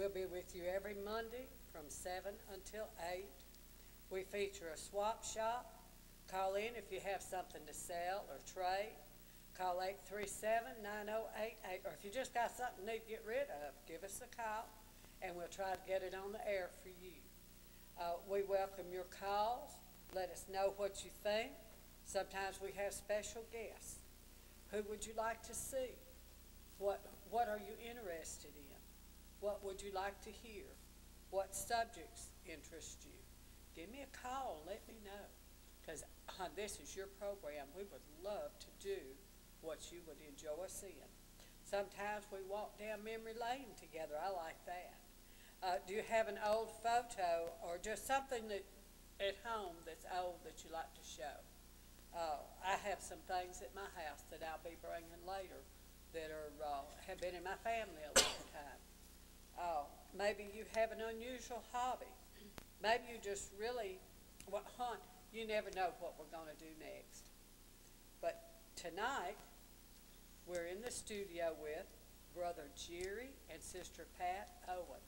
We'll be with you every Monday from 7 until 8. We feature a swap shop. Call in if you have something to sell or trade. Call 837-9088. Or if you just got something you need to get rid of, give us a call, and we'll try to get it on the air for you. We welcome your calls. Let us know what you think. Sometimes we have special guests. Who would you like to see? What are you interested in? What would you like to hear? What subjects interest you? Give me a call and let me know. Because this is your program. We would love to do what you would enjoy seeing. Sometimes we walk down memory lane together. I like that. Do you have an old photo or just something that at home that's old that you like to show? I have some things at my house that I'll be bringing later that are have been in my family a long time. Maybe you have an unusual hobby. Maybe you just really hunt. You never know what we're going to do next. But tonight, we're in the studio with Brother Jerry and Sister Pat Owen.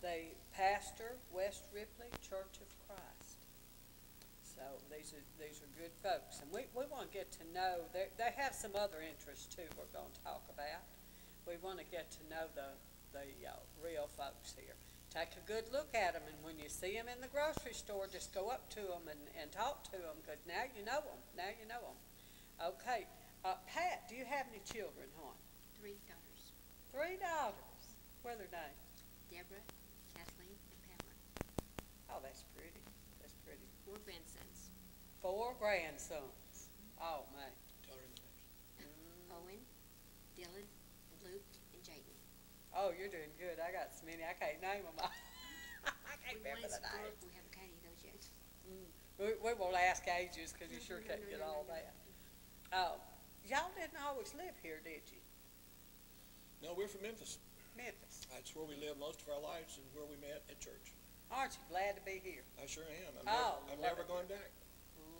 They pastor West Ripley Church of Christ. So these are good folks. And we want to get to know, they have some other interests too we're going to talk about. We want to get to know the real folks here. Take a good look at them, and when you see them in the grocery store, just go up to them and talk to them, because now you know them. Now you know them. Okay. Pat, do you have any children, hon? 3 daughters. 3 daughters. What are their names? Deborah, Kathleen, and Pamela. Oh, that's pretty. That's pretty. 4 grandsons. 4 grandsons. Oh, man. Owen, Dylan, Luke, and Jaden. Oh, you're doing good. I got so many, I can't name them all. I can't remember the names. We haven't got any of those yet. We won't ask ages because you sure can't get all that. Y'all didn't always live here, did you? No, we're from Memphis. Memphis. That's where we lived most of our lives and where we met at church. Aren't you glad to be here? I sure am. I'm love never it going here. back.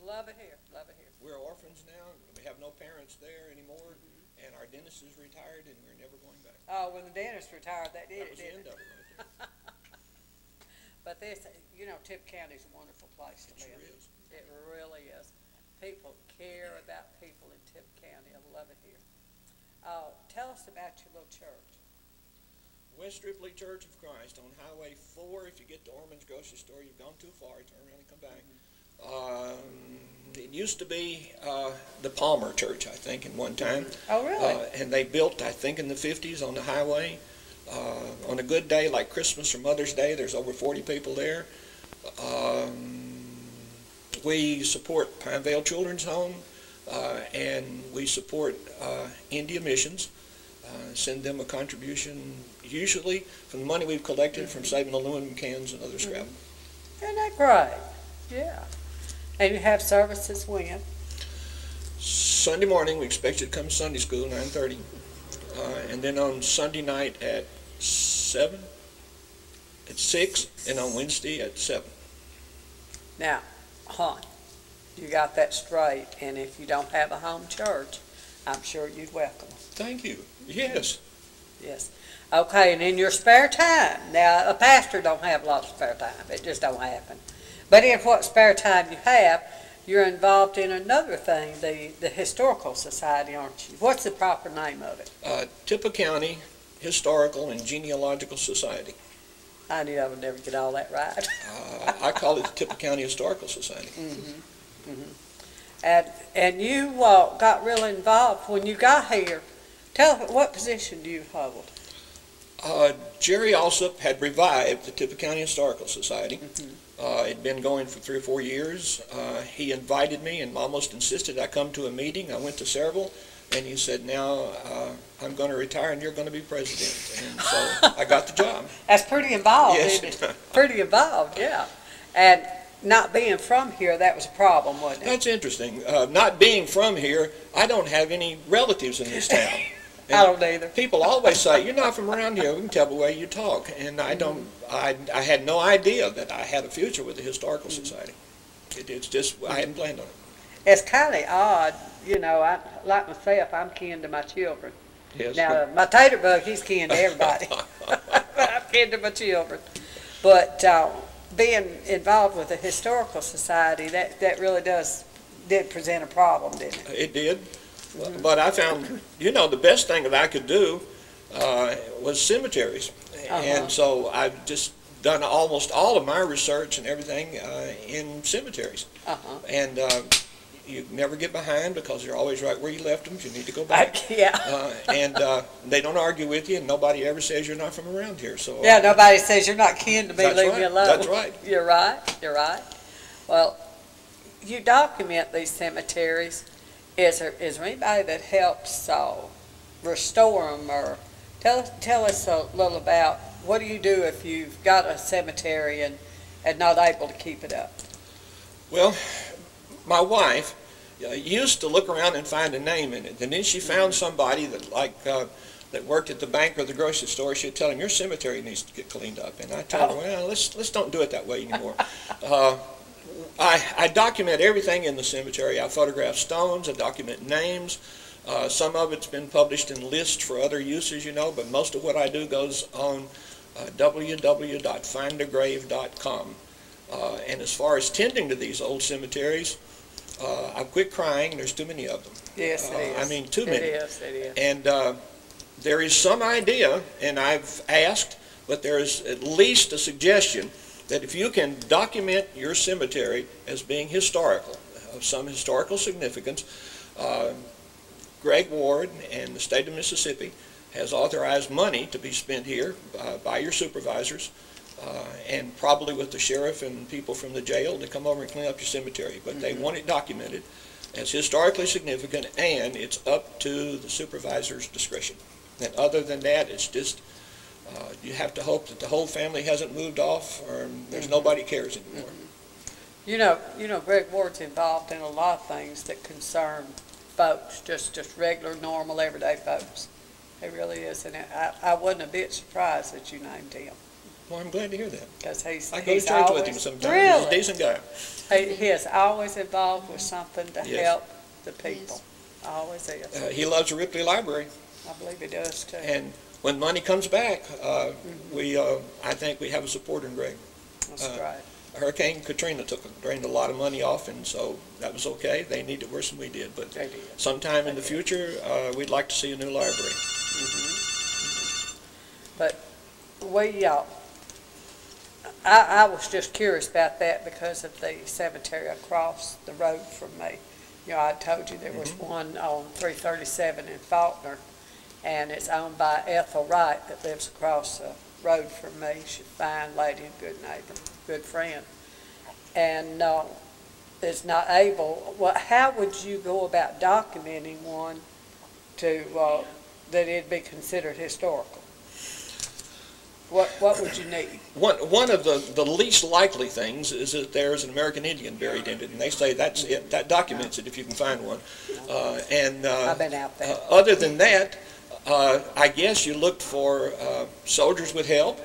Love it here. Love it here. We're orphans now. We have no parents there anymore. And our dentist is retired, and we're never going back. Oh, when the dentist retired, that did That was the end of it right there. But this, Tippah County is a wonderful place to It live. sure is. It really is. People care about people in Tippah County. I love it here. Tell us about your little church. West Ripley Church of Christ on Highway 4. If you get to Orman's grocery store, you've gone too far. Turn around and come back. It used to be the Palmer Church, I think, at one time. Oh, really? And they built, I think, in the 50s on the highway. On a good day like Christmas or Mother's Day, there's over 40 people there. We support Pinevale Children's Home, and we support India Missions. Send them a contribution, usually from the money we've collected from saving aluminum cans and other scrap. Isn't that great? Yeah. And you have services when? Sunday morning, we expect you to come to Sunday school, 9:30. And then on Sunday night at 6, and on Wednesday at 7. Now, hon, you got that straight, and if you don't have a home church, I'm sure you'd welcome them. Thank you. Yes. Yes. Okay, and in your spare time, now a pastor don't have a lot of spare time. It just don't happen. But in what spare time you have, you're involved in another thing, the Historical Society, aren't you? What's the proper name of it? Tippah County Historical and Genealogical Society. I knew I would never get all that right. I call it the Tippah County Historical Society. Mm-hmm. Mm-hmm. And you got real involved when you got here. Tell us, what position do you hold? Jerry Alsop had revived the Tippah County Historical Society. Mm-hmm. It'd been going for 3 or 4 years. He invited me and almost insisted I come to a meeting. I went to several, and he said, now I'm going to retire and you're going to be president. And so I got the job. That's pretty involved, Yes. isn't it? Pretty involved, yeah. And not being from here, that was a problem, wasn't it? That's interesting. Not being from here, I don't have any relatives in this town. I don't either. People always say, you're not from around here, we can tell by the way you talk. And I don't, I had no idea that I had a future with the Historical Society. It's just, I hadn't planned on it. It's kind of odd, I, like myself, I'm kin to my children. Yes. Now, my tater bug, he's kin to everybody. I'm kin to my children. But being involved with the Historical Society, that really did present a problem, didn't it? It did. But I found, the best thing that I could do was cemeteries. And so I've just done almost all of my research and everything in cemeteries. And you never get behind because you're always right where you left them. You need to go back. Yeah. And they don't argue with you, and nobody ever says you're not from around here. So Yeah, nobody says you're not kin to me, leave me alone. That's right. You're right. Well, you document these cemeteries. Is there anybody that helps restore them, or tell us a little about what do you do if you've got a cemetery and not able to keep it up? Well, my wife used to look around and find a name in it, and then she found somebody that worked at the bank or the grocery store. She'd tell him, your cemetery needs to get cleaned up, and I told her, well, let's don't do it that way anymore. I document everything in the cemetery. I photograph stones, I document names. Some of it's been published in lists for other uses, but most of what I do goes on www.findagrave.com. And as far as tending to these old cemeteries, I've quit crying. There's too many of them. Yes, it is. I mean, too many. It is. And there is some idea, and I've asked, but there is at least a suggestion that if you can document your cemetery as being historical, of some historical significance, Greg Ward and the state of Mississippi has authorized money to be spent here by your supervisors, and probably with the sheriff and people from the jail to come over and clean up your cemetery. But they want it documented as historically significant, and it's up to the supervisor's discretion. And other than that, it's just you have to hope that the whole family hasn't moved off, or there's nobody cares anymore. You know, Greg Ward's involved in a lot of things that concern folks, just regular, normal, everyday folks. He really is, and I wasn't a bit surprised that you named him. Well, I'm glad to hear that. Because I go to church with him sometimes. Really? He's a decent guy. He is always involved with something to help the people. Yes. Always is. He loves the Ripley Library. I believe he does too. And when money comes back, I think we have a supporter in Greg. That's right. Hurricane Katrina drained a lot of money off, and so that was okay. They need it worse than we did, but They did. sometime in the future, we'd like to see a new library. But I was just curious about that because of the cemetery across the road from me. I told you there was one on 337 in Faulkner, and it's owned by Ethel Wright that lives across the road from me. She's a fine lady, a good neighbor, good friend. And is not able, how would you go about documenting one that it'd be considered historical? What would you need? One of the least likely things is that there's an American Indian buried in it, and they say that's it. That documents it if you can find one. I've been out there. Other than that, I guess you look for soldiers with help.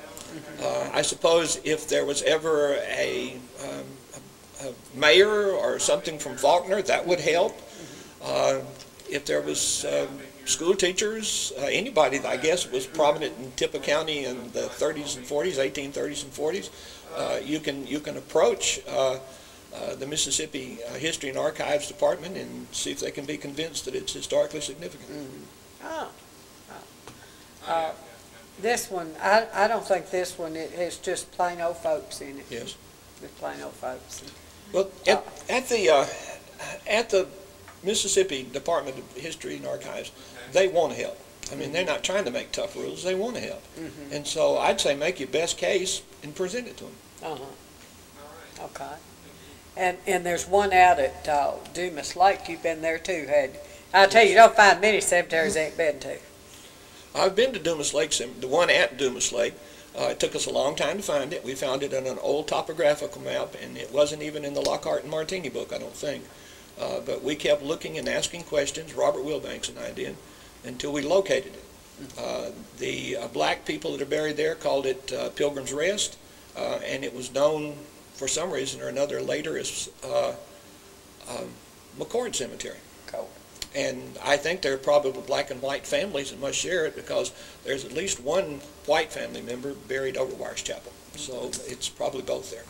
I suppose if there was ever a mayor or something from Faulkner, that would help. If there was school teachers, anybody that I guess was prominent in Tippah County in the 30s and 40s, 1830s and 40s, you can approach the Mississippi History and Archives Department and see if they can be convinced that it's historically significant. This one, I don't think this one, it's just plain old folks in it. Yes. Just plain old folks. Well, at the Mississippi Department of History and Archives, they want to help. I mean, they're not trying to make tough rules. They want to help. And so I'd say make your best case and present it to them. Okay. And there's one out at Dumas Lake. You've been there too, had you? I tell you, you don't find many cemeteries I ain't been to. I've been to Dumas Lake, the one at Dumas Lake. It took us a long time to find it. We found it on an old topographical map, and it wasn't even in the Lockhart and Martini book, I don't think. But we kept looking and asking questions, Robert Wilbanks and I did, until we located it. The black people that are buried there called it Pilgrim's Rest, and it was known for some reason or another later as McCord Cemetery. Cool. And I think there are probably black and white families that must share it because there's at least one white family member buried over Wires Chapel. So it's probably both there.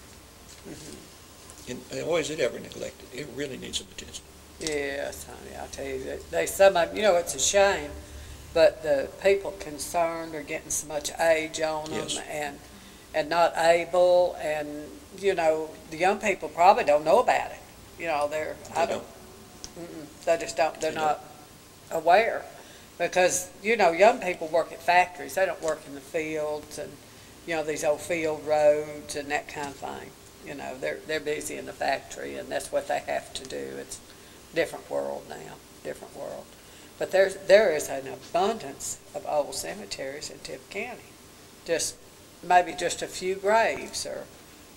And boy, is it ever neglected. It really needs some attention. Yes, honey, I tell you, some of them, it's a shame, but the people concerned are getting so much age on them Yes. and not able, and, the young people probably don't know about it. They just don't, they're not aware. Because, young people work at factories, they don't work in the fields and, these old field roads and that kind of thing. They're busy in the factory and that's what they have to do. It's a different world now, different world. But there is an abundance of old cemeteries in Tippah County. Maybe just a few graves or,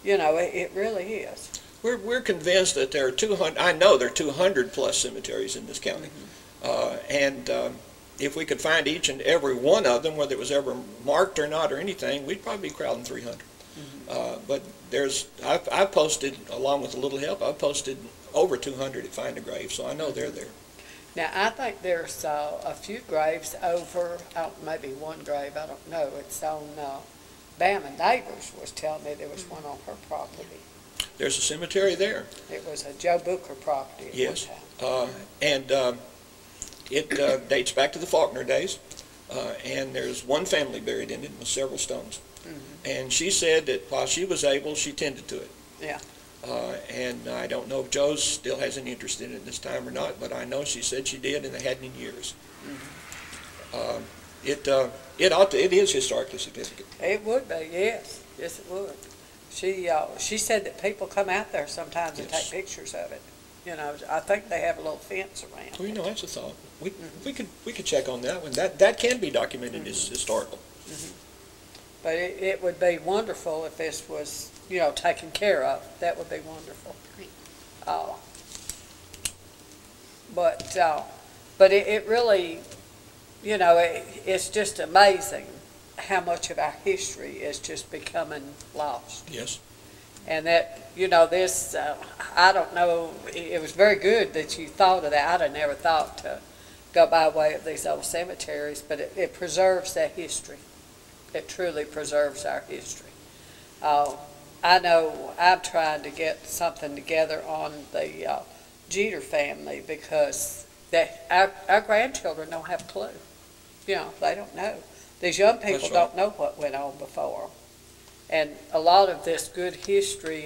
it really is. We're convinced that there are 200, I know there are 200 plus cemeteries in this county. If we could find each and every one of them, whether it was ever marked or not or anything, we'd probably be crowding 300. But I've posted, along with a little help, I've posted over 200 at Find a Grave, so I know they're there. Now, I think there's a few graves over, maybe one grave, I don't know. It's on, Bama Neighbors was telling me there was one on her property. There's a cemetery there. It was a Joe Booker property at Yes. one time. It dates back to the Faulkner days, and there's one family buried in it with several stones. And she said that while she was able, she tended to it. Yeah. And I don't know if Joe still has any interest in it this time or not, but I know she said she did, and they hadn't in years. It is historically significant. It would be, yes. Yes, it would. She said that people come out there sometimes and Yes. take pictures of it. I think they have a little fence around. Well, that's a thought. We could check on that one. That can be documented as historical. But it would be wonderful if this was, taken care of. That would be wonderful. Great. But it really, it's just amazing how much of our history is just becoming lost. Yes. And that, this, I don't know, it was very good that you thought of that. I'd have never thought to go by way of these old cemeteries, but it preserves that history. It truly preserves our history. I know I'm trying to get something together on the Jeter family because our grandchildren don't have a clue. They don't know. These young people That's right. don't know what went on before. And a lot of this good history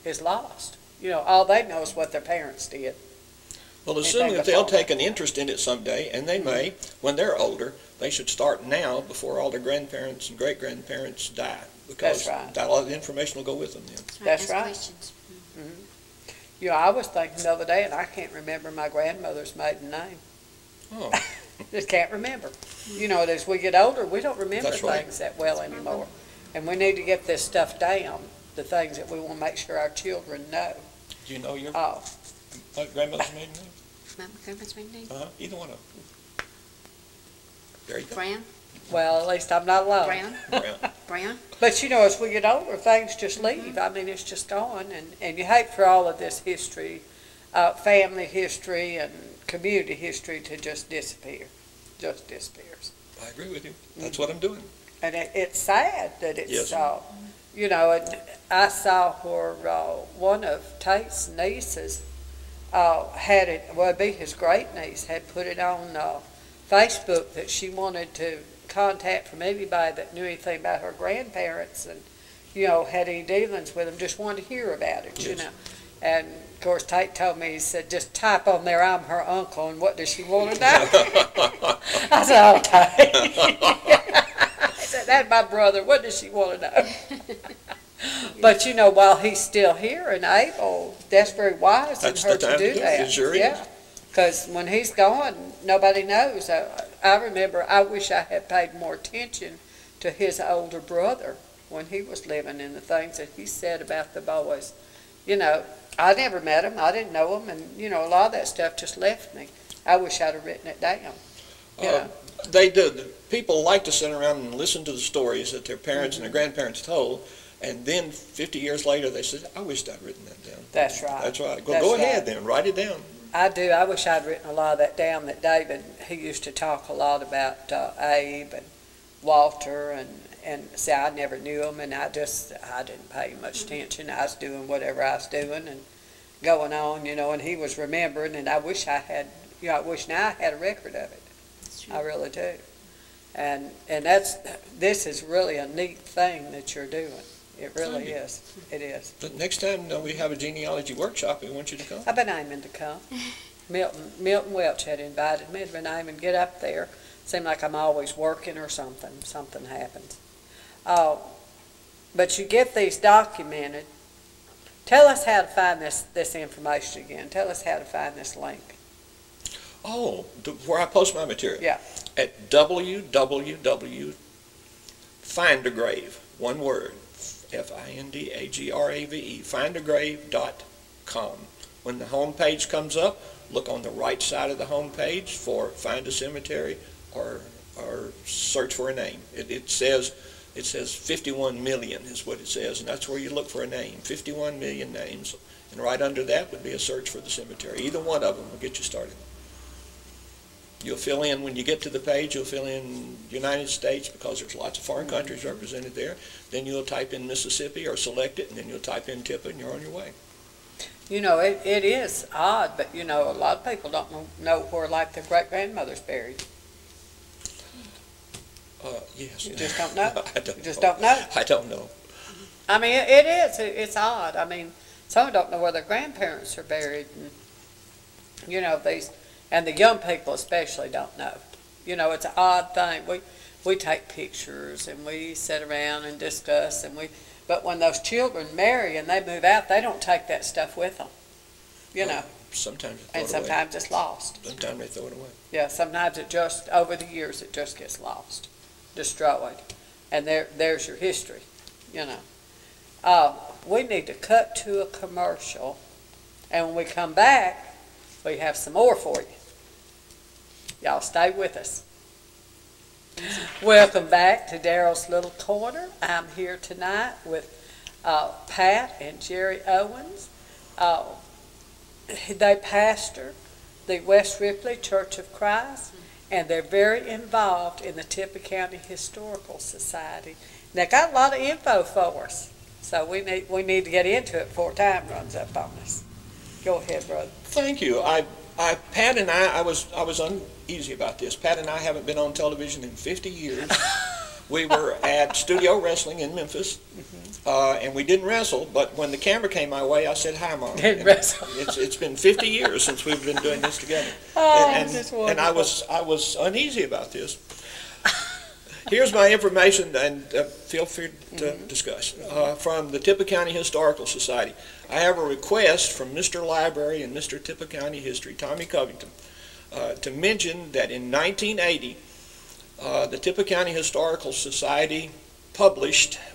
is lost. All they know is what their parents did. Well, assuming that they'll take an interest in it someday, and they may, when they're older, they should start now before all their grandparents and great-grandparents die. Because That's right. a lot of the information will go with them then. That's Ask right. questions. I was thinking the other day, and I can't remember my grandmother's maiden name. Oh, Just can't remember. As we get older, we don't remember That's right. things that well anymore. And we need to get this stuff down, the things that we want to make sure our children know. do you know your Oh, grandmother's maiden name? My grandpa's maiden name? Either one of them. There you go. Brown? well, at least I'm not alone. Brown? Brown. Brown? But as we get older, things just leave. I mean, it's just gone. And you hate for all of this history, family history and community history to just disappear. Just disappears. I agree with you. That's what I'm doing. And it's sad that it's, Yes. and I saw where one of Tate's nieces had it, well, it'd be his great niece, had put it on Facebook that she wanted to contact from anybody that knew anything about her grandparents and, had any dealings with them, just wanted to hear about it, Yes. And of course, Tate told me, he said, just type on there, I'm her uncle, and what does she want to know? I said, oh, Tate. I said, that's my brother, what does she want to know? But, while he's still here and able, that's very wise That's in her the to time do to do it. that. It sure Yeah, is. because when he's gone, nobody knows. I remember, I wish I had paid more attention to his older brother when he was living and the things that he said about the boys. I never met him, I didn't know him, and, a lot of that stuff just left me. I wish I'd have written it down. They do. People like to sit around and listen to the stories that their parents and their grandparents told, and then 50 years later they said, I wished I'd written that down. That's right. That's right. Well, That's go right. ahead then, write it down. I do. I wish I'd written a lot of that down. That David, he used to talk a lot about Abe and Walter, and see, I never knew him, and I didn't pay much attention. I was doing whatever I was doing and going on, and he was remembering, and I wish I had, I wish now I had a record of it. I really do. And this is really a neat thing that you're doing. It really is. It is. But next time we have a genealogy workshop, we want you to come. I've been aiming to come. Milton Welch had invited me. I've been aiming to get up there. Seemed like I'm always working or something. Something happens. But you get these documented. Tell us how to find this information again. Tell us how to find this link. Oh, where I post my material? Yeah. At www.findagrave, one word, FINDAGRAVE, findagrave.com. When the home page comes up, look on the right side of the home page for Find a Cemetery or search for a name. It says 51 million is what it says, and that's where you look for a name, 51 million names. And right under that would be a search for the cemetery. Either one of them will get you started. You'll fill in, when you get to the page, you'll fill in United States because there's lots of foreign countries represented there. Then you'll type in Mississippi or select it, and then you'll type in Tippah, and you're on your way. It is odd, but, a lot of people don't know where, like, their great-grandmother's buried. Yes. You just don't know? I don't You just know. don't know? I don't know. I mean, it is. It's odd. I mean, some don't know where their grandparents are buried, and, and the young people especially don't know. It's an odd thing. We take pictures, and we sit around and discuss, but when those children marry and they move out, they don't take that stuff with them, Sometimes they throw and it sometimes away. it's lost. Sometimes they throw it away. Yeah, sometimes over the years, it just gets lost, destroyed, and there's your history, We need to cut to a commercial, and when we come back, we have some more for you. Y'all stay with us. Welcome back to Daryl's Little Corner. I'm here tonight with Pat and Jerry Owens. They pastor the West Ripley Church of Christ, and they're very involved in the Tippah County Historical Society. They got a lot of info for us, so we need to get into it before time runs up on us. Go ahead, brother. Thank you. Pat and I was uneasy about this. Pat and I haven't been on television in 50 years. We were at Studio Wrestling in Memphis, and we didn't wrestle, but when the camera came my way, I said, "Hi, Mom." Didn't wrestle. It's been 50 years since we've been doing this together. And I was uneasy about this. Here's my information, and feel free to discuss. From the Tippah County Historical Society. I have a request from Mr. Library and Mr. Tippah County History, Tommy Covington, to mention that in 1980, the Tippah County Historical Society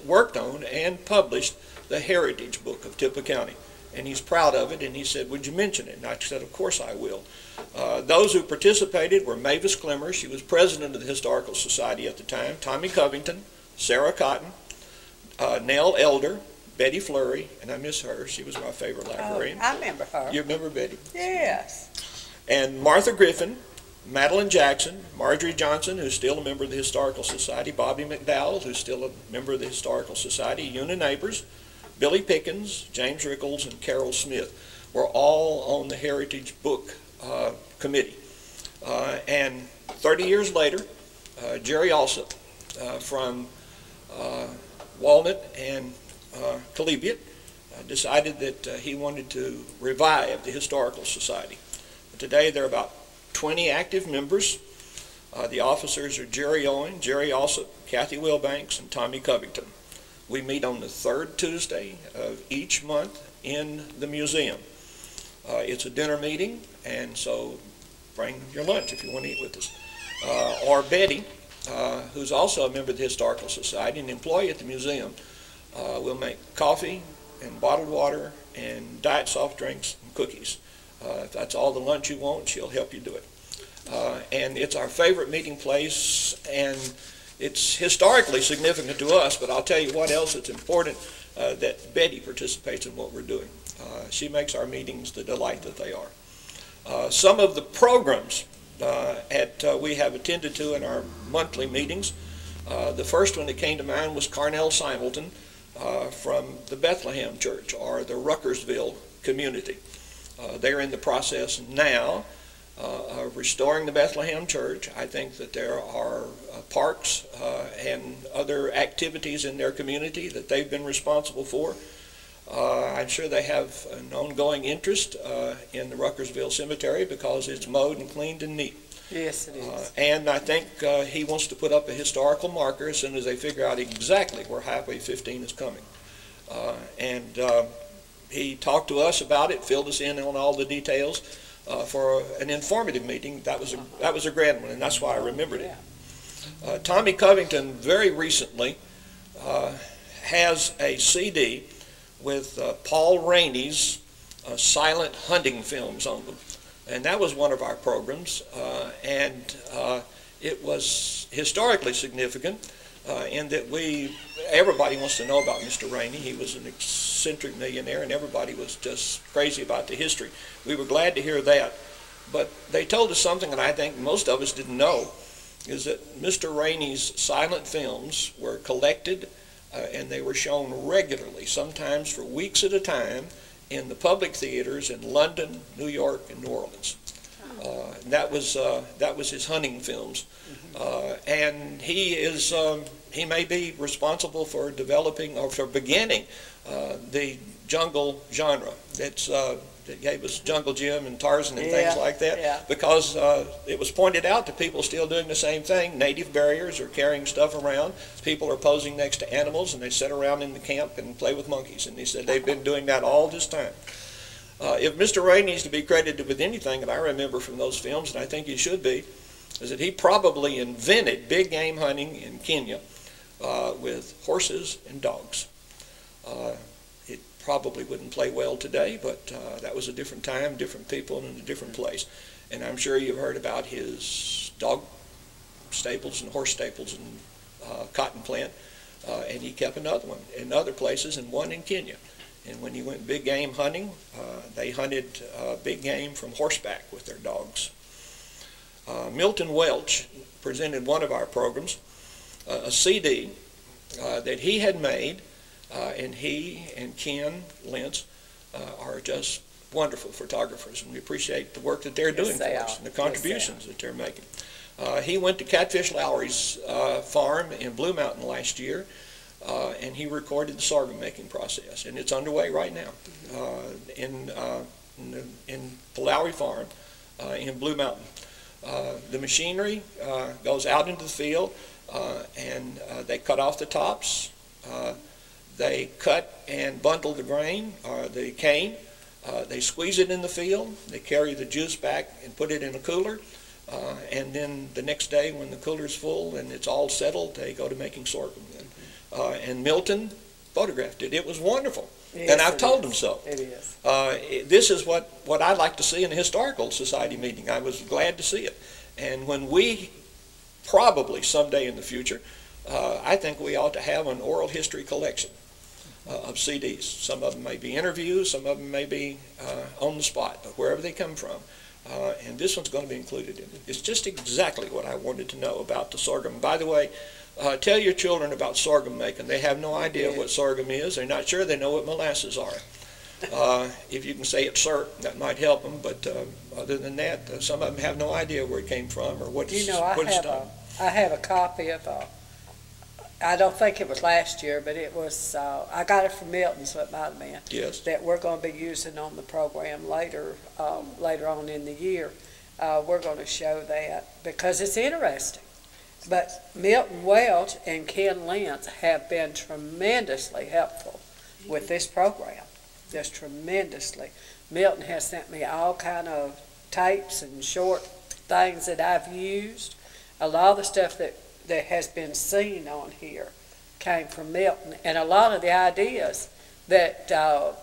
worked on and published the Heritage Book of Tippah County. And he's proud of it, and he said, "Would you mention it?" And I said, "Of course I will." Those who participated were Mavis Clemmer, she was president of the Historical Society at the time, Tommy Covington, Sarah Cotton, Nell Elder, Betty Flurry, and I miss her, she was my favorite librarian. I remember her. You remember Betty? Yes. And Martha Griffin, Madeline Jackson, Marjorie Johnson, who's still a member of the Historical Society, Bobby McDowell, who's still a member of the Historical Society, Una Neighbors, Billy Pickens, James Rickles, and Carol Smith were all on the Heritage Book Committee. And 30 years later, Jerry Alsop from Walnut and Collegiate decided that he wanted to revive the Historical Society. Today there are about 20 active members. The officers are Jerry Owen, Jerry Alsop, Kathy Wilbanks, and Tommy Covington. We meet on the third Tuesday of each month in the museum. It's a dinner meeting, and so bring your lunch if you want to eat with us. Or Betty, who's also a member of the Historical Society, an employee at the museum, will make coffee and bottled water and diet soft drinks and cookies. If that's all the lunch you want, she'll help you do it. And it's our favorite meeting place, and it's historically significant to us, but I'll tell you what else it's important that Betty participates in what we're doing. She makes our meetings the delight that they are. Some of the programs we have attended to in our monthly meetings. The first one that came to mind was Carnell Simelton from the Bethlehem Church, or the Ruckersville community. They're in the process now of restoring the Bethlehem Church. I think that there are parks and other activities in their community that they've been responsible for. I'm sure they have an ongoing interest in the Ruckersville Cemetery because it's mowed and cleaned and neat. Yes, it is. And I think he wants to put up a historical marker as soon as they figure out exactly where Highway 15 is coming. He talked to us about it, filled us in on all the details for an informative meeting. That was a grand one, and that's why I remembered it. Tommy Covington very recently has a CD with Paul Rainey's silent hunting films on them. And that was one of our programs, and it was historically significant in that everybody wants to know about Mr. Rainey. He was an eccentric millionaire, and everybody was just crazy about the history. We were glad to hear that. But they told us something that I think most of us didn't know, is that Mr. Rainey's silent films were collected and they were shown regularly, sometimes for weeks at a time, in the public theaters in London, New York, and New Orleans. That was his hunting films. And he may be responsible for developing or for beginning the jungle genre that gave us Jungle Jim and Tarzan and things like that, because it was pointed out that people are still doing the same thing. Native barriers are carrying stuff around. People are posing next to animals, and they sit around in the camp and play with monkeys. And he said they've been doing that all this time. If Mr. Ray needs to be credited with anything that I remember from those films, and I think he should be, is that he probably invented big game hunting in Kenya with horses and dogs. It probably wouldn't play well today, but that was a different time, different people, and a different place. And I'm sure you've heard about his dog stables and horse stables and cotton plant, and he kept another one in other places and one in Kenya. And when he went big game hunting, they hunted big game from horseback with their dogs. Milton Welch presented one of our programs, a CD that he had made, and he and Ken Lentz are just wonderful photographers, and we appreciate the work that they're doing for us and the contributions that they're making. He went to Catfish Lowry's farm in Blue Mountain last year, and he recorded the sorghum making process, and it's underway right now in the Lowry farm in Blue Mountain. The machinery goes out into the field, and they cut off the tops. They cut and bundle the grain, or the cane. They squeeze it in the field. They carry the juice back and put it in a cooler. And then the next day, when the cooler's full and it's all settled, they go to making sorghum. And Milton photographed it. It was wonderful. Yes, and I've told him so. It is. This is what I'd like to see in a historical society meeting. I was glad to see it. And when we probably someday in the future, I think we ought to have an oral history collection of CDs. Some of them may be interviews, some of them may be on the spot, but wherever they come from. And this one's going to be included in it. It's just exactly what I wanted to know about the sorghum. By the way, tell your children about sorghum making. They have no idea what sorghum is. They're not sure they know what molasses are. If you can say it's syrup, that might help them. But other than that, some of them have no idea where it came from or what it's done. I have a copy of I don't think it was last year, but it was, I got it from Milton, so it might have been. Yes. That we're going to be using on the program later on in the year. We're going to show that because it's interesting. But Milton Welch and Ken Lentz have been tremendously helpful with this program, just tremendously. Milton has sent me all kind of tapes and short things that I've used. A lot of the stuff that has been seen on here came from Milton, and a lot of the ideas that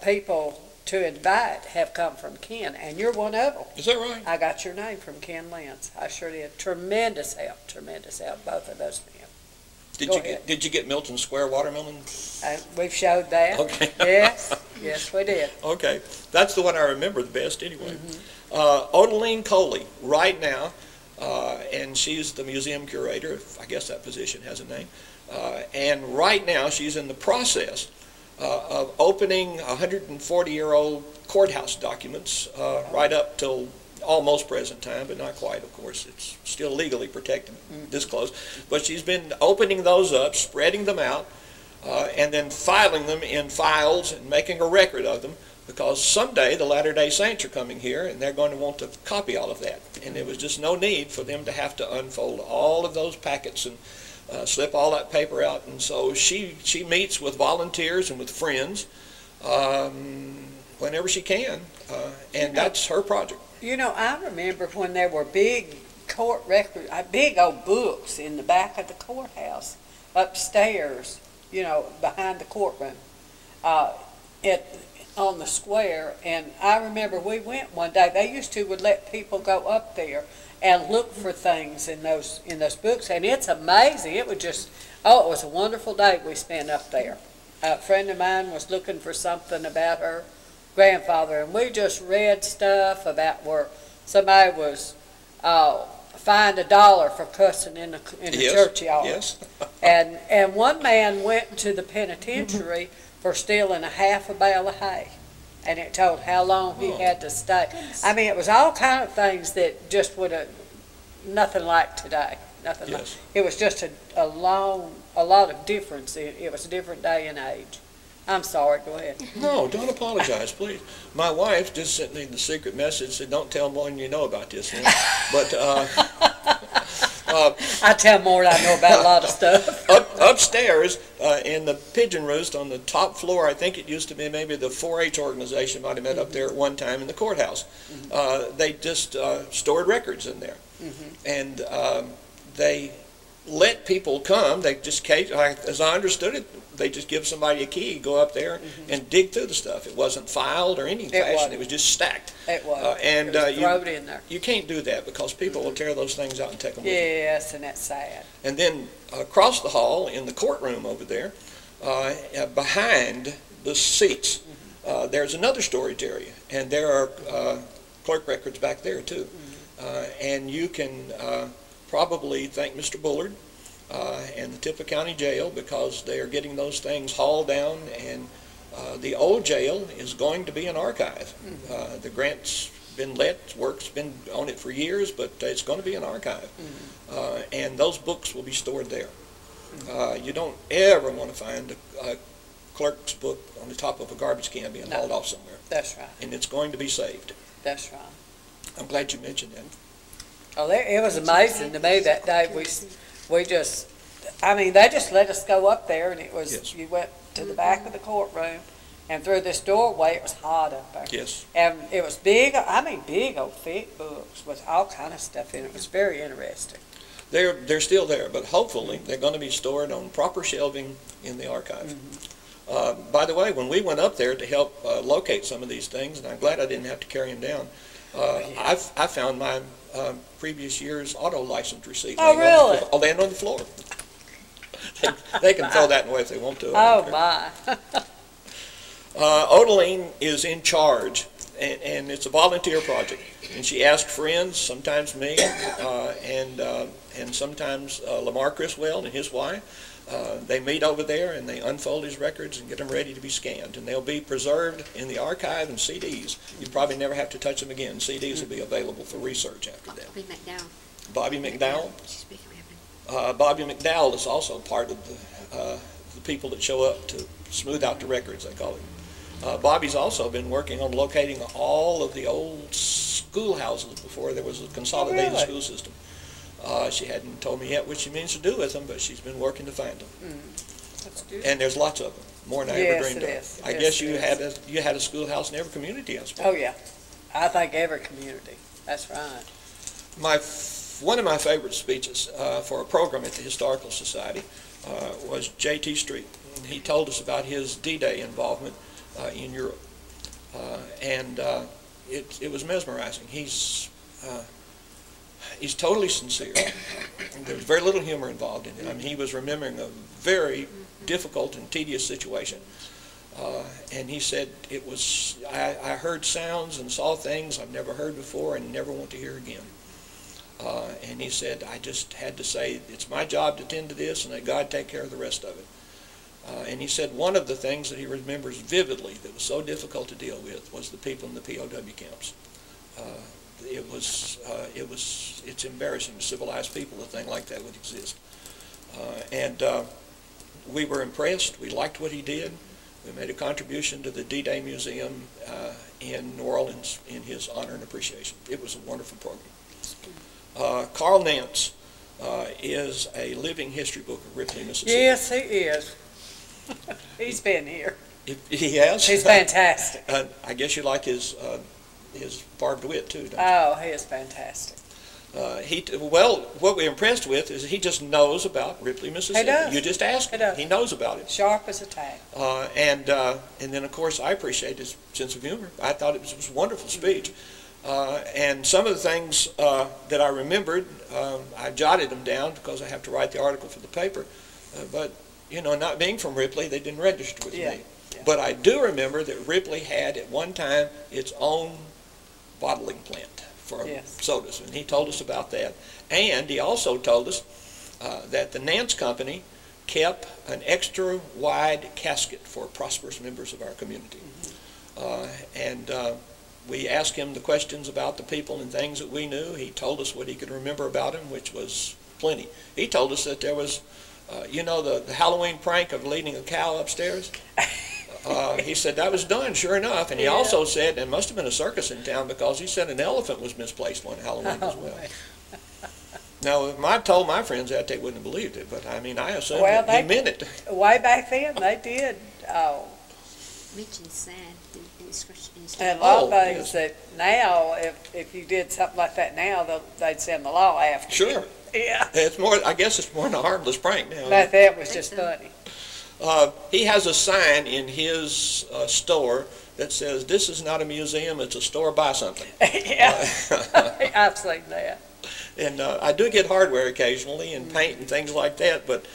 people to invite have come from Ken, and you're one of them. Is that right? I got your name from Ken Lentz. I sure did. Tremendous help, both of those men. Did you get Milton Square watermelon? We've showed that. Okay. Yes, we did. Okay, that's the one I remember the best anyway. Odeline Coley, right now, and she's the museum curator, I guess that position has a name, and right now she's in the process of opening 140-year-old courthouse documents right up till almost present time, but not quite, of course. It's still legally protected this close. But she's been opening those up, spreading them out, and then filing them in files and making a record of them, because someday the Latter-day Saints are coming here and they're going to want to copy all of that. And there was just no need for them to have to unfold all of those packets and slip all that paper out. And so she meets with volunteers and with friends whenever she can, and that's her project. You know, I remember when there were big court records, big old books in the back of the courthouse, upstairs, you know, behind the courtroom, on the square. And I remember we went one day. They used to would let people go up there and look for things in those books, and it's amazing. It was just, it was a wonderful day we spent up there. A friend of mine was looking for something about her grandfather, and we just read stuff about where somebody was fined $1 for cussing in the Yes, churchyard. yes. and one man went to the penitentiary for stealing a half a bale of hay, and it told how long he had to stay. I mean, it was all kind of things that just would have nothing like today. Nothing Yes. like. It was just a lot of difference. It was a different day and age. I'm sorry, go ahead. No, don't apologize, please. My wife just sent me the secret message, said don't tell more than you know about this one. But I tell more than I know about a lot of stuff. upstairs in the pigeon roost on the top floor, I think it used to be maybe the 4-H organization might have met up there at one time in the courthouse. They just stored records in there. And they let people come. They just, as I understood it, they just give somebody a key, go up there and dig through the stuff. It wasn't filed or any fashion. It was just stacked. It was. And it was thrown in there. You can't do that because people will tear those things out and take them with them. Yes, and that's sad. And then across the hall in the courtroom over there, behind the seats, there's another storage area, and there are clerk records back there too. And you can probably thank Mr. Bullard and the Tippah County Jail, because they are getting those things hauled down, and the old jail is going to be an archive. The grant's been let, work's been on it for years, but it's going to be an archive. And those books will be stored there. You don't ever want to find a clerk's book on the top of a garbage can being hauled off somewhere. That's right. And it's going to be saved. That's right. I'm glad you mentioned that. Oh, it was amazing to me that day. We just, I mean, they just let us go up there, and it was, Yes. you went to the back of the courtroom, and through this doorway, it was hot up there. Yes. And it was big, I mean, big old thick books with all kind of stuff in it. It was very interesting. They're still there, but hopefully they're going to be stored on proper shelving in the archive. By the way, when we went up there to help locate some of these things, and I'm glad I didn't have to carry them down, I found my previous year's auto license receipt. Oh, really? Laying on the floor. They can throw that away if they want to. Oh, my. Odeline is in charge, and it's a volunteer project. And she asked friends, sometimes me, and sometimes Lamar Criswell and his wife. They meet over there and they unfold his records and get them ready to be scanned. And they'll be preserved in the archive and CDs. You probably never have to touch them again. CDs will be available for research after that. Bobby McDowell. Bobby McDowell. She's big ribbon. Bobby McDowell is also part of the people that show up to smooth out the records, they call it. Bobby's also been working on locating all of the old schoolhouses before there was a consolidated school system. She hadn't told me yet what she means to do with them, but she's been working to find them. That's good. And there's lots of them, more than I ever dreamed of. Yes, I guess you had a schoolhouse in every community, I suppose. Oh, yeah. I think every community. That's right. One of my favorite speeches for a program at the Historical Society was J.T. Street. He told us about his D-Day involvement in Europe, and it was mesmerizing. He's totally sincere. There's very little humor involved in it. I mean, he was remembering a very difficult and tedious situation. And he said, I heard sounds and saw things I've never heard before and never want to hear again. And he said, I just had to say, it's my job to tend to this and let God take care of the rest of it. And he said one of the things that he remembers vividly that was so difficult to deal with was the people in the POW camps. It's embarrassing to civilized people a thing like that would exist. And we were impressed. We liked what he did. We made a contribution to the D-Day Museum in New Orleans in his honor and appreciation. It was a wonderful program. Carl Nance is a living history book of Ripley, Mississippi. Yes, he is. He's been here. He has? He's fantastic. I guess you like his barbed wit, too, don't you? Oh, he is fantastic. Well, what we're impressed with is he just knows about Ripley, Mississippi. He does. You just ask him. He knows about it. Sharp as a tack. And then, of course, I appreciate his sense of humor. I thought it was a wonderful speech. And some of the things that I remembered, I jotted them down because I have to write the article for the paper. But, you know, not being from Ripley, they didn't register with me. Yeah. But I do remember that Ripley had at one time its own bottling plant for sodas, and he told us about that. And he also told us that the Nance Company kept an extra wide casket for prosperous members of our community. We asked him the questions about the people and things that we knew. He told us what he could remember about him, which was plenty. He told us that there was, you know, the Halloween prank of leading a cow upstairs. He said that was done, sure enough. And he also said there must have been a circus in town because he said an elephant was misplaced one Halloween as well. Now, if I told my friends that, they wouldn't have believed it. But, I mean, I assume he meant it. Way back then, they did. Mention sad. And a lot of things that now, if you did something like that now, they'd send the law after you. Sure. Yeah. It's more, I guess it's more than a harmless prank now. But that was just funny. He has a sign in his store that says, "This is not a museum, it's a store, buy something." Yeah, I've seen that. And I do get hardware occasionally and paint and things like that, but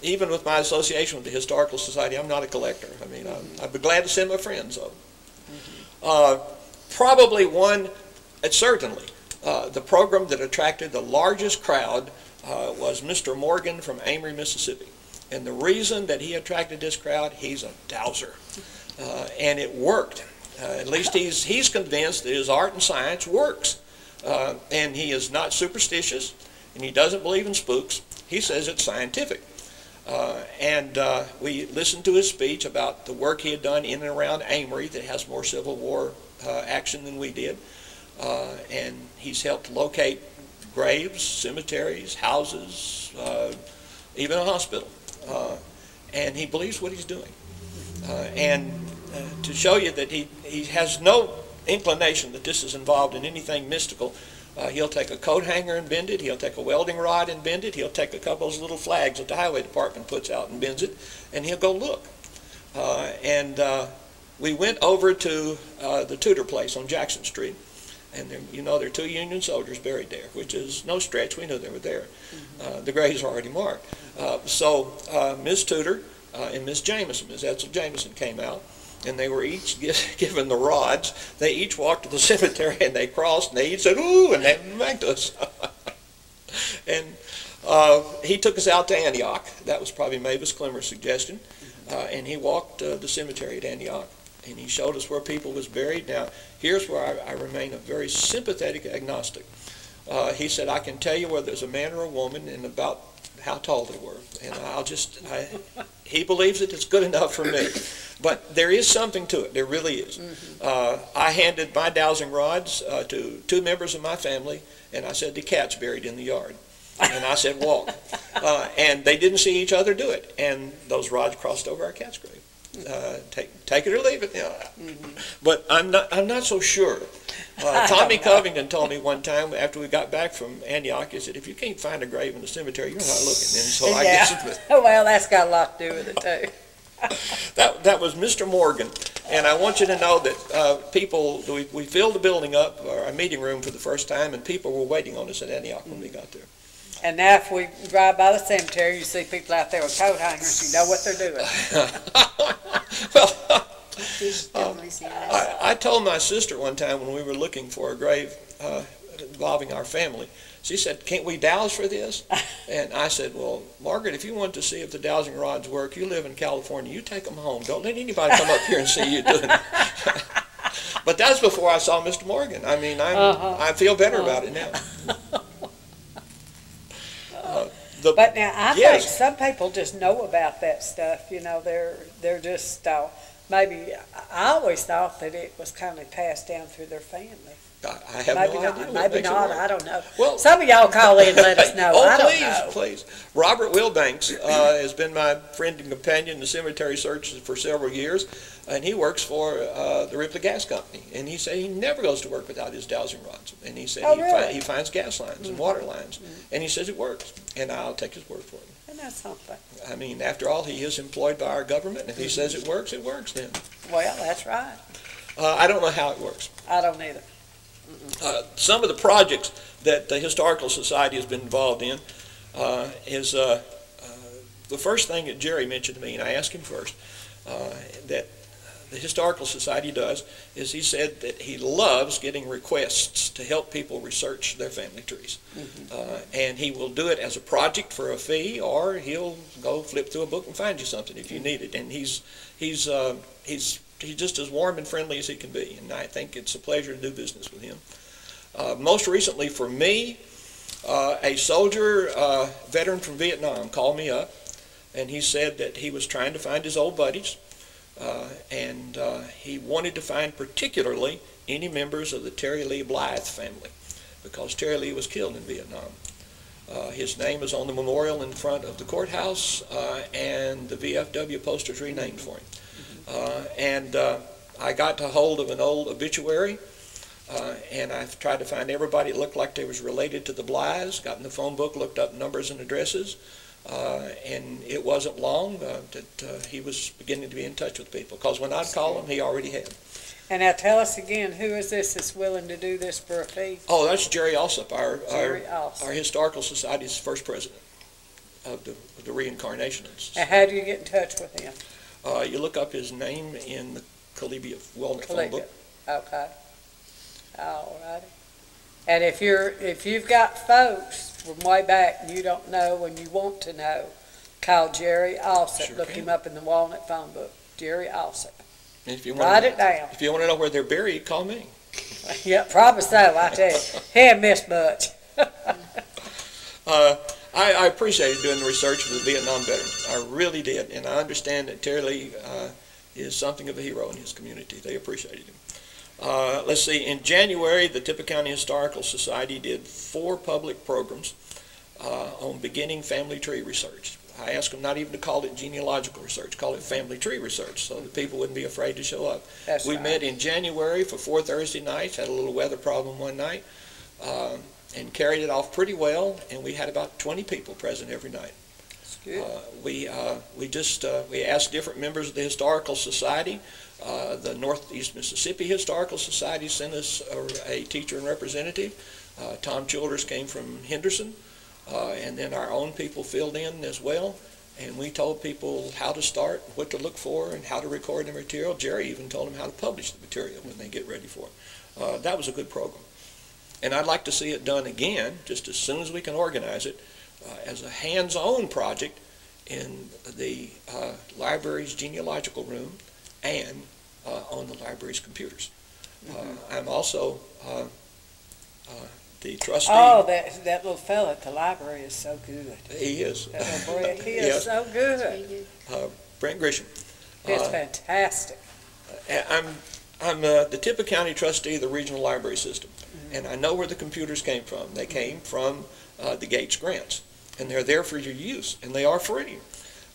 even with my association with the Historical Society, I'm not a collector. I mean, I'd be glad to send my friends over. Probably certainly, the program that attracted the largest crowd was Mr. Morgan from Amory, Mississippi. And the reason that he attracted this crowd, he's a dowser. And it worked. At least he's convinced that his art and science works. And he is not superstitious, and he doesn't believe in spooks. He says it's scientific. We listened to his speech about the work he had done in and around Amory that has more Civil War action than we did. And he's helped locate graves, cemeteries, houses, even a hospital. And he believes what he's doing. To show you that he has no inclination that this is involved in anything mystical, he'll take a coat hanger and bend it. He'll take a welding rod and bend it. He'll take a couple of those little flags that the highway department puts out and bends it, and he'll go look. We went over to the Tudor place on Jackson Street, and there are 2 Union soldiers buried there, which is no stretch. We knew they were there. The graves are already marked. So Ms. Tudor and Ms. Jameson, Ms. Edsel Jameson, came out, and they were each given the rods. They each walked to the cemetery, and they crossed, and they each said, "Ooh," and they went back to us. And he took us out to Antioch. That was probably Mavis Clemmer's suggestion. And he walked the cemetery at Antioch, and he showed us where people was buried. Now, here's where I remain a very sympathetic agnostic. He said, "I can tell you whether there's a man or a woman and about how tall they were." And he believes that it's good enough for me. But there is something to it. There really is. I handed my dowsing rods to 2 members of my family, and I said, "The cat's buried in the yard." And I said, "Walk." And they didn't see each other do it. And those rods crossed over our cat's grave. Take it or leave it. But I'm not so sure. Tommy Covington told me one time after we got back from Antioch, he said, "If you can't find a grave in the cemetery, you're not looking." And so I guess well, that's got a lot to do with it too. That was Mr. Morgan, and I want you to know that we filled the building up, our meeting room, for the first time, and people were waiting on us at Antioch when we got there. And now if we drive by the cemetery, you see people out there with coat hangers, you know what they're doing. Well, He's totally serious. I told my sister one time when we were looking for a grave involving our family, she said, "Can't we dowse for this?" And I said, "Well, Margaret, if you want to see if the dowsing rods work, you live in California, you take them home. Don't let anybody come up here and see you doing it." But that's before I saw Mr. Morgan. I mean, I feel better about it now. But now, I think Yes. some people just know about that stuff, you know, they're just, maybe, I always thought that it was kind of passed down through their family. I have no Maybe idea. not, what maybe makes it not, work. I don't know. Well- Some of y'all call in and let us know, Oh, I don't please, know. please. Robert Wilbanks has been my friend and companion in the cemetery searches for several years, and he works for the Ripley Gas Company. And he said he never goes to work without his dowsing rods. And he said Oh, really? he finds gas lines and water lines, and he says it works. And I'll take his word for it. Isn't that something? I mean, after all, he is employed by our government. If he says it works then. Well, that's right. I don't know how it works. I don't either. Some of the projects that the Historical Society has been involved in is the first thing that Jerry mentioned to me, and I asked him first, that the Historical Society does is he said that he loves getting requests to help people research their family trees. And he will do it as a project for a fee, or he'll go flip through a book and find you something if you need it. And he's just as warm and friendly as he can be, and I think it's a pleasure to do business with him. Most recently for me, a soldier, veteran from Vietnam, called me up, and he said that he was trying to find his old buddies, and he wanted to find particularly any members of the Terry Lee Blythe family, because Terry Lee was killed in Vietnam. His name is on the memorial in front of the courthouse, and the VFW poster's renamed for him. I got a hold of an old obituary, and I've tried to find everybody that looked like they was related to the Blythes, got in the phone book, looked up numbers and addresses, and it wasn't long that he was beginning to be in touch with people, because when I'd call him, he already had. And now tell us again, who is this that's willing to do this for a fee? Oh, that's Jerry Alsop, our Alsop. Historical Society's first president of the reincarnationists. And how do you get in touch with him? You look up his name in the Calibia Wellness phone book. Okay. All righty. And if you've got folks from way back and you don't know and you want to know, call Jerry Alsop. Sure Look can. him up in the Walnut phone book. Jerry Alsop. And if you Write it down. If you want to know where they're buried, call me. Yeah, probably so, I tell you. He hadn't missed much. I appreciated doing the research for the Vietnam veterans. I really did, and I understand that Terry Lee is something of a hero in his community. They appreciated him. Let's see, in January, the Tippah County Historical Society did 4 public programs on beginning family tree research. I asked them not even to call it genealogical research, call it family tree research, so that people wouldn't be afraid to show up. That's We right. met in January for 4 Thursday nights, had a little weather problem one night, and carried it off pretty well, and we had about 20 people present every night. That's good. We asked different members of the Historical Society. The Northeast Mississippi Historical Society sent us a teacher and representative. Tom Childers came from Henderson, and then our own people filled in as well. And we told people how to start, what to look for, and how to record the material. Jerry even told them how to publish the material when they get ready for it. That was a good program. And I'd like to see it done again, just as soon as we can organize it, as a hands-on project in the library's genealogical room and on the library's computers. I'm also the trustee. Oh, that little fella at the library is so good. He is. That little Brett, he is Yes. so good. Brent Grisham. It's fantastic. I'm the Tippah County trustee of the regional library system, and I know where the computers came from. They came from the Gates grants, and they're there for your use, and they are free.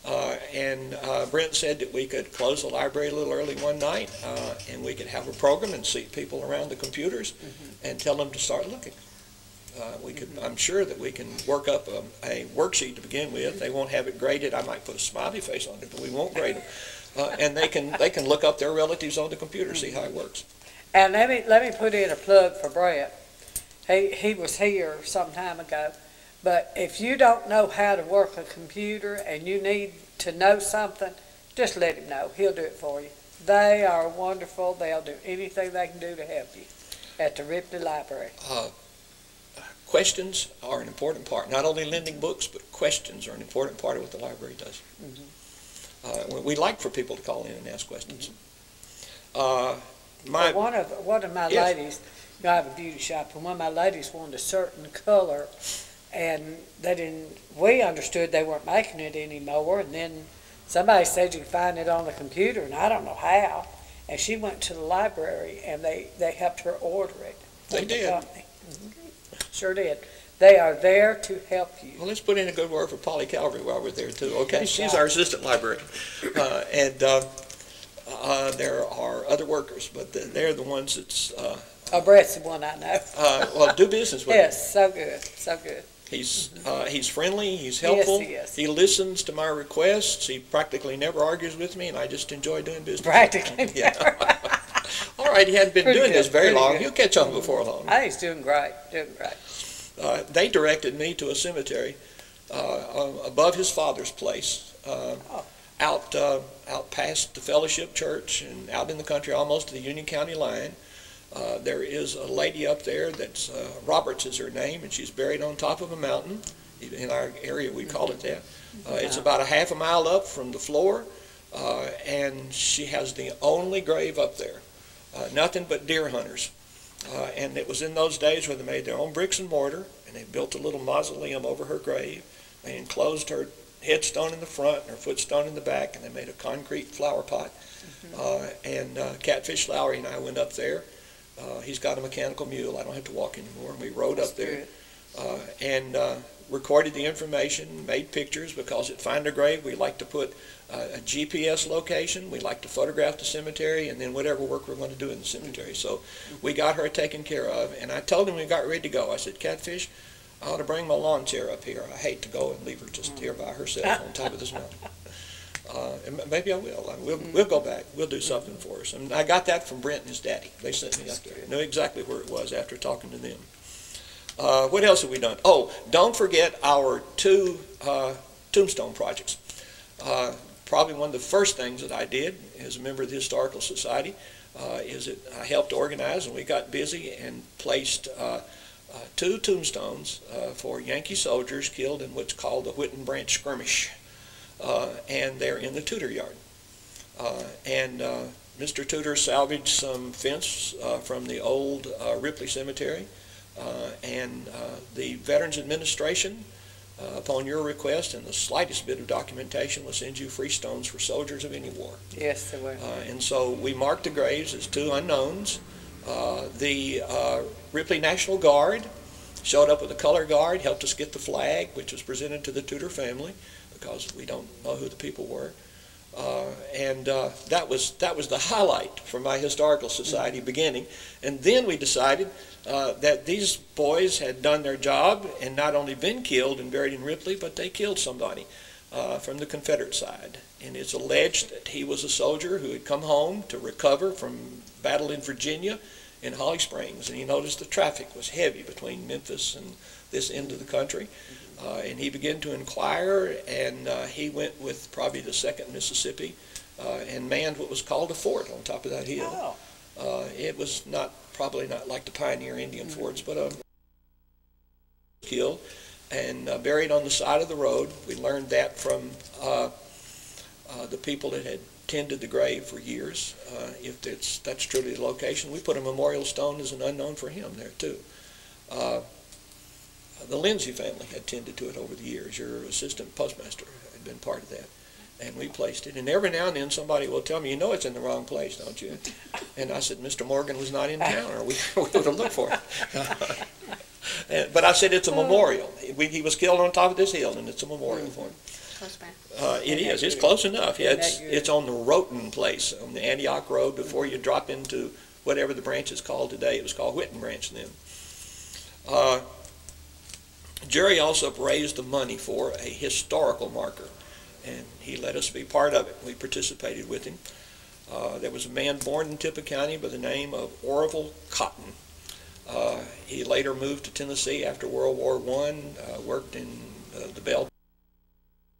Brent said that we could close the library a little early one night, and we could have a program and seat people around the computers and tell them to start looking. I'm sure that we can work up a worksheet to begin with. They won't have it graded. I might put a smiley face on it, but we won't grade them. And they can look up their relatives on the computer, see how it works. And let me put in a plug for Brett. He was here some time ago, But if you don't know how to work a computer and you need to know something, just let him know. He'll do it for you. They are wonderful. They'll do anything they can do to help you at the Ripley Library. Questions are an important part. Not only lending books, but questions are an important part of what the library does. We like for people to call in and ask questions. One of my Yes. ladies, I have a beauty shop, and one of my ladies wanted a certain color, and we understood they weren't making it anymore, and then somebody said you could find it on the computer, and I don't know how, and she went to the library, and they helped her order it. They did. Sure did. They are there to help you. Well, let's put in a good word for Polly Calvary while we're there, too. Okay, Good she's job. our assistant librarian. There are other workers, but they're the ones that's, Oh, Brett's the one I know. well, do business with. Yes, so good, so good. He's friendly, he's helpful. Yes, he is. He listens to my requests. He practically never argues with me, and I just enjoy doing business. Practically. Yeah. All right, he hadn't been Pretty doing this good, very pretty long. good. He'll catch on before long. I think he's doing great, doing great. They directed me to a cemetery above his father's place, out past the Fellowship Church and out in the country, almost to the Union County line. There is a lady up there that's Roberts is her name, and she's buried on top of a mountain. In our area, we call it that. It's about a half a mile up from the floor, and she has the only grave up there. Nothing but deer hunters. And it was in those days where they made their own bricks and mortar, and they built a little mausoleum over her grave. They enclosed her headstone in the front and her footstone in the back, and they made a concrete flower pot. Catfish Lowry and I went up there. He's got a mechanical mule. I don't have to walk anymore. And we rode up there and recorded the information, made pictures, because at Find a Grave we like to put a GPS location. We like to photograph the cemetery and then whatever work we're going to do in the cemetery. So we got her taken care of, and I told him we got ready to go. I said, Catfish, I ought to bring my lawn chair up here. I hate to go and leave her just here by herself on top of this mountain. And maybe I will. We'll go back. We'll do something for us. And I got that from Brent and his daddy. They sent me up there. I knew exactly where it was after talking to them. What else have we done? Oh, don't forget our two tombstone projects. Probably one of the first things that I did as a member of the Historical Society is that I helped organize, and we got busy and placed two tombstones for Yankee soldiers killed in what's called the Whitten Branch Skirmish. And they're in the Tudor yard. Mr. Tudor salvaged some fence from the old Ripley Cemetery, and the Veterans Administration, upon your request and the slightest bit of documentation, will send you free stones for soldiers of any war. Yes, they will. And so we marked the graves as two unknowns. The Ripley National Guard showed up with a color guard, helped us get the flag, which was presented to the Tudor family, because we don't know who the people were. That was the highlight for my Historical Society beginning. And then we decided that these boys had done their job and not only been killed and buried in Ripley, but they killed somebody from the Confederate side. And it's alleged that he was a soldier who had come home to recover from battle in Virginia in Holly Springs. And he noticed the traffic was heavy between Memphis and this end of the country. And he began to inquire, and he went with probably the 2nd Mississippi and manned what was called a fort on top of that hill. Oh. It was probably not like the pioneer Indian forts, but killed and buried on the side of the road. We learned that from the people that had tended the grave for years. If that's truly the location, we put a memorial stone as an unknown for him there too. The Lindsay family had tended to it over the years. Your assistant postmaster had been part of that. And we placed it. And every now and then somebody will tell me, you know it's in the wrong place, don't you? And I said, Mr. Morgan was not in town, or we would have looked for it. But I said it's a memorial. He was killed on top of this hill, and it's a memorial for him. Close by. It is. It's close enough. Yeah, it's on the Roten place, on the Antioch Road, before you drop into whatever the branch is called today. It was called Whitten Branch then. Jerry also raised the money for a historical marker, and he let us be part of it. We participated with him. There was a man born in Tippah County by the name of Orville Cotton, He later moved to Tennessee after World War I, worked in the Bell,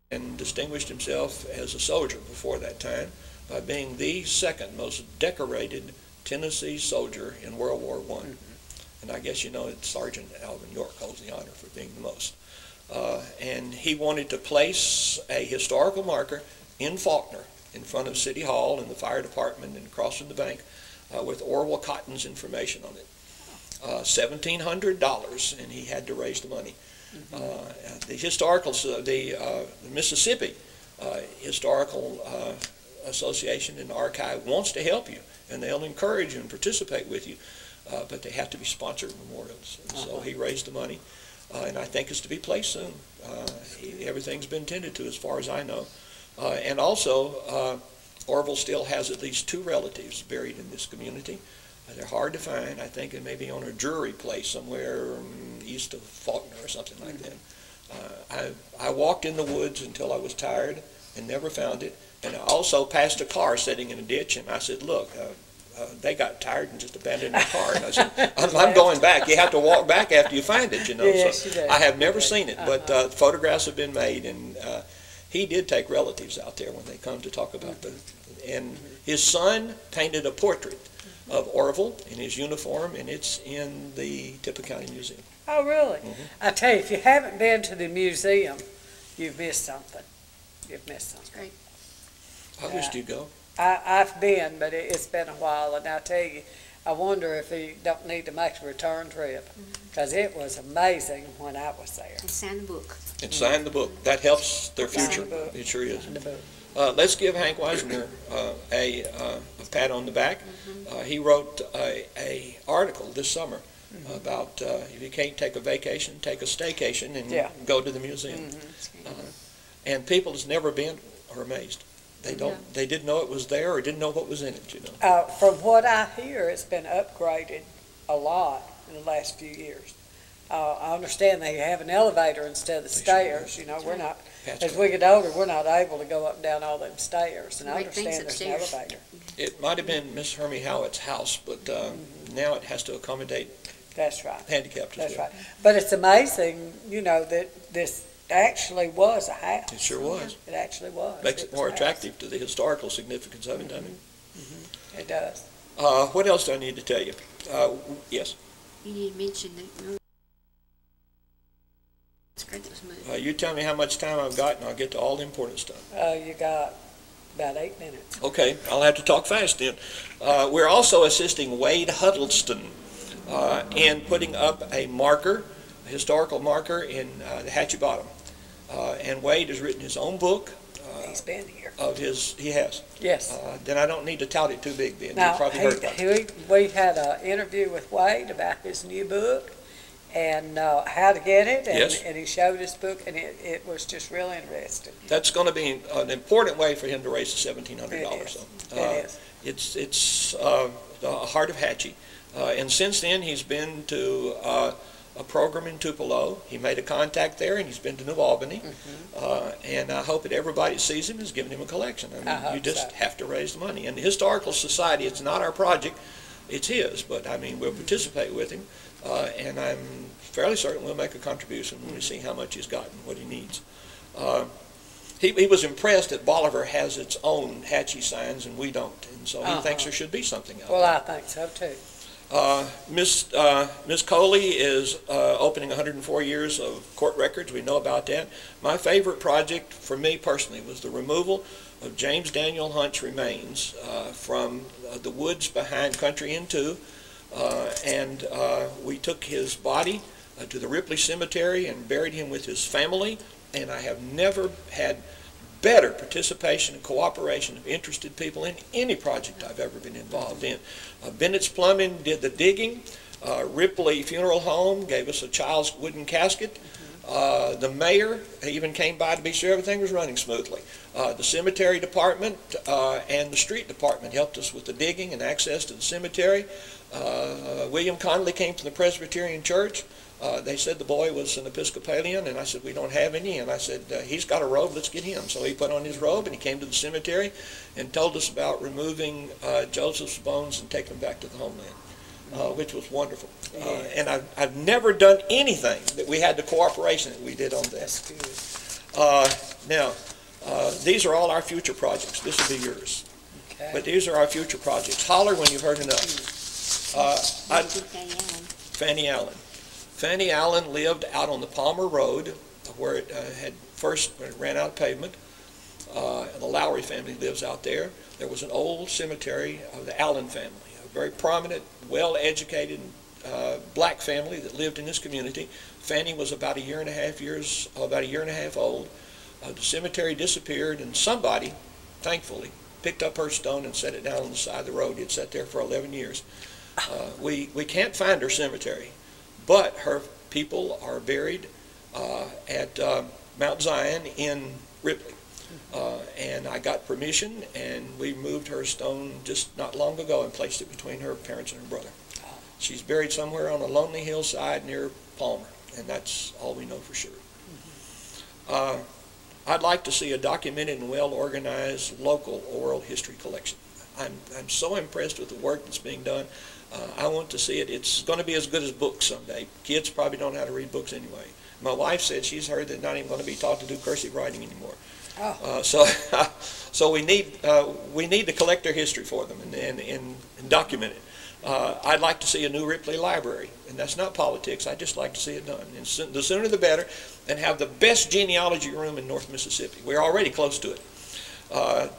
and distinguished himself as a soldier before that time by being the second most decorated Tennessee soldier in World War I. And I guess you know that Sergeant Alvin York holds the honor for being the most. And he wanted to place a historical marker in Faulkner in front of City Hall and the fire department and across from the bank with Orville Cotton's information on it. $1,700, and he had to raise the money. The Mississippi Historical Association and Archive wants to help you, and they'll encourage you and participate with you, but they have to be sponsored memorials. And so he raised the money, and I think it's to be placed soon. Everything's been tended to as far as I know. And also, Orville still has at least 2 relatives buried in this community. They're hard to find. I think it may be on a jury place somewhere east of Faulkner or something like that. I walked in the woods until I was tired and never found it. And I also passed a car sitting in a ditch, and I said, look, they got tired and just abandoned the car. And I said, I'm going back. You have to walk back after you find it, you know. Yes, so you do. I have never seen it, but photographs have been made, and he did take relatives out there when they come to talk about and his son painted a portrait of Orville in his uniform, and it's in the Tippah County Museum. Oh, really? I tell you, if you haven't been to the museum, you've missed something. You've missed something. Great. I wished you'd go. I've been, but it's been a while, and I tell you, I wonder if you don't need to make a return trip, because it was amazing when I was there. And sign the book. And sign the book. That helps their Sign future. the book. It sure is. Sign the book. Let's give Hank Weisner a pat on the back. He wrote a article this summer about if you can't take a vacation, take a staycation and go to the museum. And people that's never been are amazed. They didn't know it was there or didn't know what was in it, you know. From what I hear, it's been upgraded a lot in the last few years. I understand they have an elevator instead of the stairs. You know, we're not, as we get older, we're not able to go up and down all them stairs. And I understand there's an elevator. It might have been Miss Hermie Howitt's house, but now it has to accommodate That's right. handicapped as That's well. right. But it's amazing, you know, that this actually was a house. It sure was. It actually was. Makes it more attractive to the historical significance of it, doesn't it? It does. What else do I need to tell you? Yes. You need to mention that. It's great that was moved. You tell me how much time I've got, and I'll get to all the important stuff. You got about 8 minutes. Okay, I'll have to talk fast then. We're also assisting Wade Huddleston in putting up a marker, a historical marker in the Hatchie Bottom. And Wade has written his own book. He's been here. He has. Yes. Then I don't need to tout it too big then. Now, You've probably heard about it. we had an interview with Wade about his new book and how to get it, and, Yes. and he showed his book, and it was just real interesting. That's going to be an important way for him to raise the $1,700. It is. It's the heart of Hatchie. And since then, he's been to a program in Tupelo. He made a contact there, and he's been to New Albany. And I hope that everybody that sees him is giving him a collection. I mean, you just have to raise the money. And the Historical Society, it's not our project, it's his, but I mean, we'll participate with him. And I'm fairly certain we'll make a contribution when we see how much he's gotten, what he needs. He was impressed that Bolivar has its own Hatchie signs and we don't, and so he thinks there should be something out Well, there. I think so too. Miss Coley is opening 104 years of court records. We know about that. My favorite project for me personally was the removal of James Daniel Hunt's remains from the woods behind Country Inn 2, and we took his body to the Ripley Cemetery and buried him with his family, and I have never had better participation and cooperation of interested people in any project I've ever been involved in. Bennett's Plumbing did the digging. Ripley Funeral Home gave us a child's wooden casket. The mayor even came by to be sure everything was running smoothly. The cemetery department and the street department helped us with the digging and access to the cemetery. William Connolly came from the Presbyterian Church. They said the boy was an Episcopalian, and I said, we don't have any. And I said, he's got a robe, let's get him. So he put on his robe, and he came to the cemetery and told us about removing Joseph's bones and taking them back to the homeland. which was wonderful. And I've never done anything that we had the cooperation that we did on this. Now, these are all our future projects. This will be yours. Okay. But these are our future projects. Holler when you've heard enough. Fanny Allen. Fanny Allen lived out on the Palmer Road where it had first ran out of pavement. The Lowry family lives out there. There was an old cemetery of the Allen family, a very prominent, well-educated black family that lived in this community. Fanny was about a year and a half old. The cemetery disappeared, and somebody, thankfully, picked up her stone and set it down on the side of the road. It had sat there for 11 years. We can't find her cemetery, but her people are buried at Mount Zion in Ripley. And I got permission, and we moved her stone just not long ago and placed it between her parents and her brother. She's buried somewhere on a lonely hillside near Palmer, and that's all we know for sure. I'd like to see a documented and well-organized local oral history collection. I'm so impressed with the work that's being done. I want to see it. It's going to be as good as books someday. Kids probably don't know how to read books anyway. My wife said she's heard they're not even going to be taught to do cursive writing anymore. So we need to collect their history for them and document it. I'd like to see a new Ripley library, and that's not politics. I just like to see it done. And the sooner the better, and have the best genealogy room in North Mississippi. We're already close to it.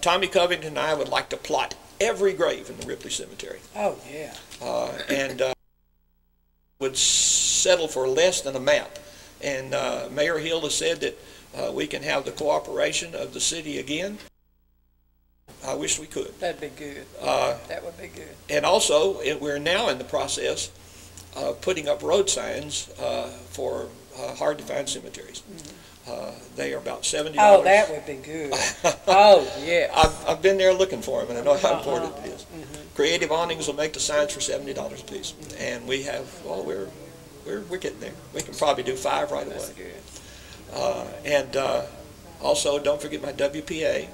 Tommy Covington and I would like to plot every grave in the Ripley Cemetery. Oh, yeah. And would settle for less than a map. And Mayor Hill has said that we can have the cooperation of the city again. I wish we could. That'd be good. That would be good. And also, we're now in the process of putting up road signs for hard-to-find cemeteries. They are about $70. Oh, that would be good. Oh, yeah. I've been there looking for them, and I know how important it is. Creative Awnings will make the signs for $70 a piece. And we have, well, we're getting there. We can probably do 5 right away. That's good. And also, don't forget my WPA.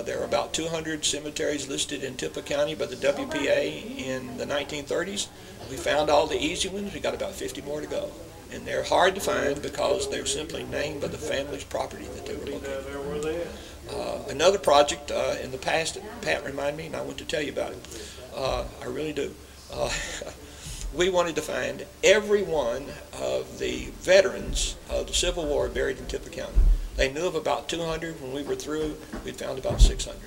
There are about 200 cemeteries listed in Tippah County by the WPA in the 1930s. We found all the easy ones. We got about 50 more to go. And they're hard to find because they're simply named by the family's property that they were located. Another project in the past that Pat reminded me, and I want to tell you about it. I really do. We wanted to find every one of the veterans of the Civil War buried in Tippah County. They knew of about 200. When we were through, we found about 600.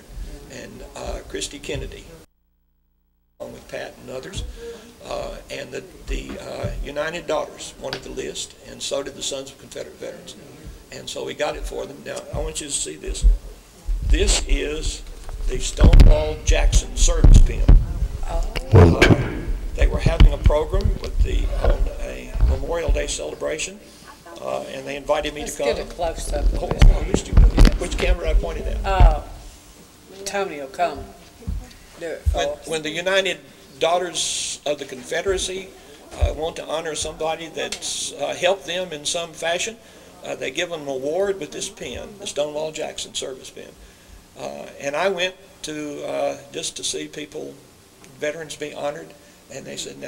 And Christy Kennedy, along with Pat and others, and the United Daughters wanted the list, and so did the Sons of Confederate Veterans. And so we got it for them. Now, I want you to see this. This is the Stonewall Jackson service pin. They were having a program with on a Memorial Day celebration, and they invited me to come. Let's get a close-up. Oh, I wish you would. Which camera I pointed at? Tony will come do it for us. When the United Daughters of the Confederacy want to honor somebody that's helped them in some fashion, they give them an award with this pin, the Stonewall Jackson service pin. And I went to just to see people, veterans, be honored, and they said, "No."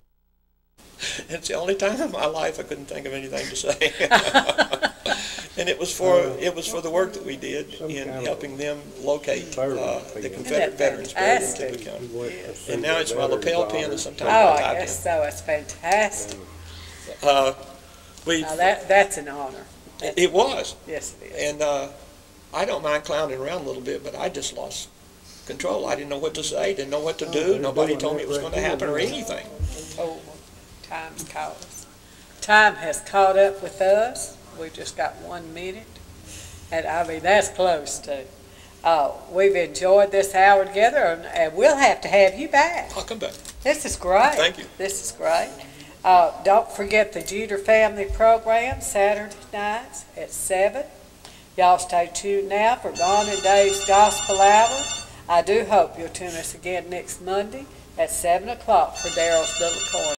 It's the only time in my life I couldn't think of anything to say. And it was for the work that we did in helping them locate the Confederate veterans buried in Tippah County. Yes. And now it's my lapel pin and sometimes Oh, my I tie guess so. It's fantastic. pin. Now that's an honor. It was. Yes, it is. And I don't mind clowning around a little bit, but I just lost control. I didn't know what to say, didn't know what to do. Nobody told me it was going to happen or anything. Oh, time's caught us. Time has caught up with us. We've just got 1 minute. And I mean, that's close to. We've enjoyed this hour together, and we'll have to have you back. I'll come back. This is great. Thank you. This is great. Don't forget the Jeter Family Program, Saturday nights at 7. Y'all stay tuned now for Ron and Dave's Gospel Hour. I do hope you'll tune us again next Monday at 7 o'clock for Daryl's Little Corner.